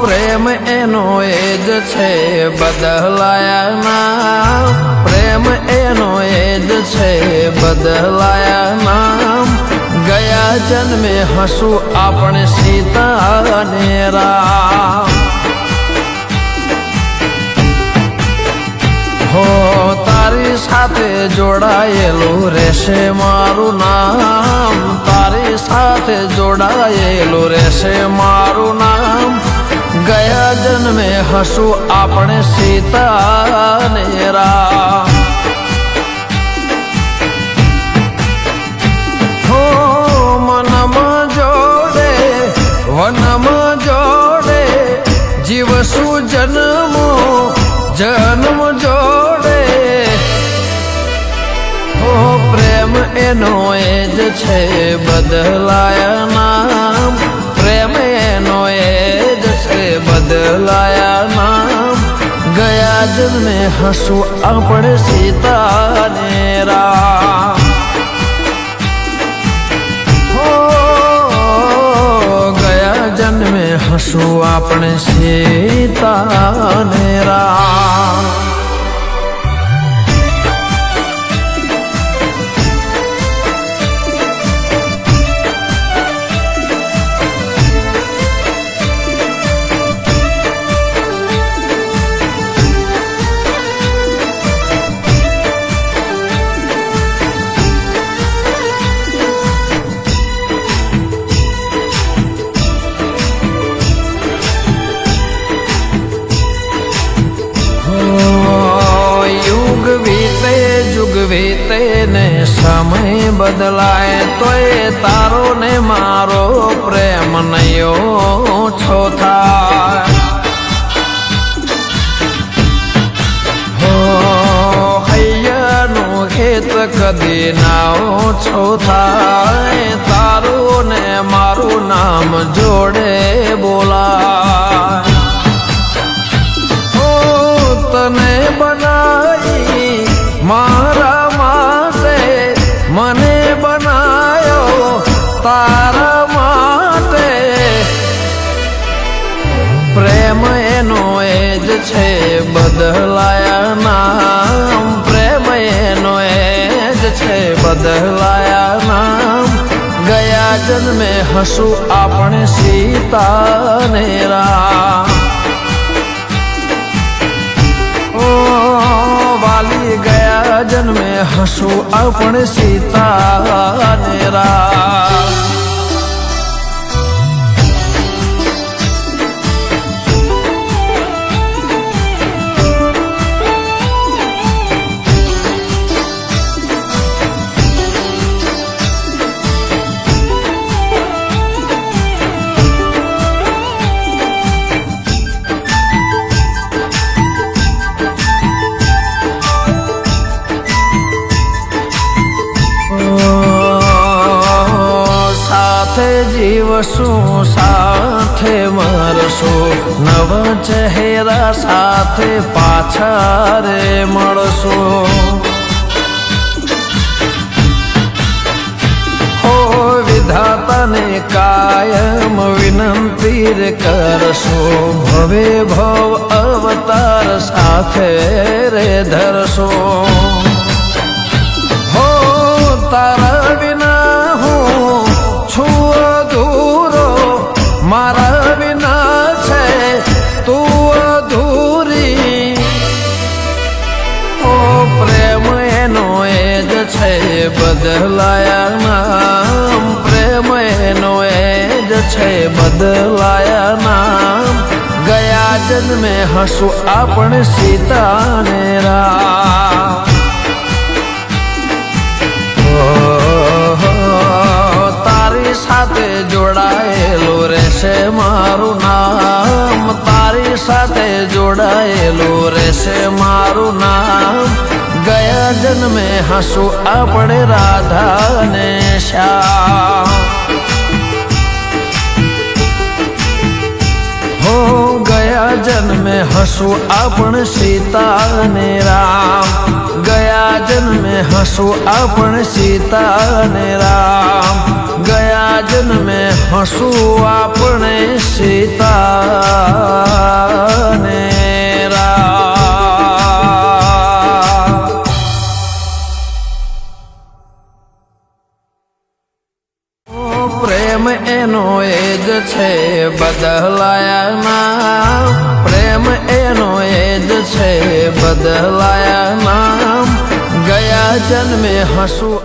પ્રેમ એનો એ જ છે બદલાયા નામ, પ્રેમ એનો એ જ છે બદલાયા નામ. ગયા જન્મે હસું આપણે સીતા અને રામ. હો તારી સાથે જોડાયેલું રહેશે મારું નામ, તારી સાથે જોડાયેલું રહેશે મારું નામ. ગયા જન્મે હસું આપણે સીતા ને રામ. હો મનમાં જોડે વનમાં જોડે જીવશું જન્મો જન્મ જોડે. હો પ્રેમ એનો એ જ છે બદલાયા નામ, પ્રેમ એનો એ જ છે બદલાયા નામ. ગયા જન્મે હસું આપણે સીતા ને રામ. હો ગયા જન્મે હસું આપણે સીતા ને રામ. વીતે ને સમય બદલાય તોય તારો ને મારો પ્રેમ નયો છો થાય. હો હૈયાનું ખેત કદી ના ઓછો થાય, તારું ને મારું નામ જોડે બોલાય. હો તને બનાવી મારા માટે મને બનાયો તારા માટે. પ્રેમ એનો એ જ છે બદલાયા નામ, પ્રેમ એનો એ જ છે બદલાયા નામ. ગયા જન્મે હસું આપણે સીતા ને રામ. વાલી ગયા જન્મે હસું આપણે સીતા ને રામ. જીવશું સાથે મરશું, નવા ચહેરા સાથે પાછા રે મળશું. હો વિધાતાને કાયમ વિનંતી રે કરશું, ભવે ભવ અવતાર સાથે રે ધરશું. હો તારા વિના હું છું અધૂરો, મારા વિના છે તું અધૂરી. ઓ પ્રેમ એનો એ જ છે બદલાયા નામ, પ્રેમ એનો એ જ છે બદલાયા નામ. ગયા જન્મે હસું આપણે સીતા ને રામ. સાથે જોડાયેલું રહેશે મારું નામ, તારી સાથે જોડાયેલું રહેશે મારું નામ. ગયા જન્મે હસું આપણે રાધા ને શ્યામ. હો ગયા જન્મે હસું આપણે સીતા ને રામ. ગયા જન્મે હસું આપણે સીતા ને રામ. ગયા જન્મે હસું આપણે સીતા ને રામ. પ્રેમ એનો એ જ છે બદલાયા નામ. પ્રેમ એનો એ જ છે બદલાયા નામ. ગયા જન્મે હસું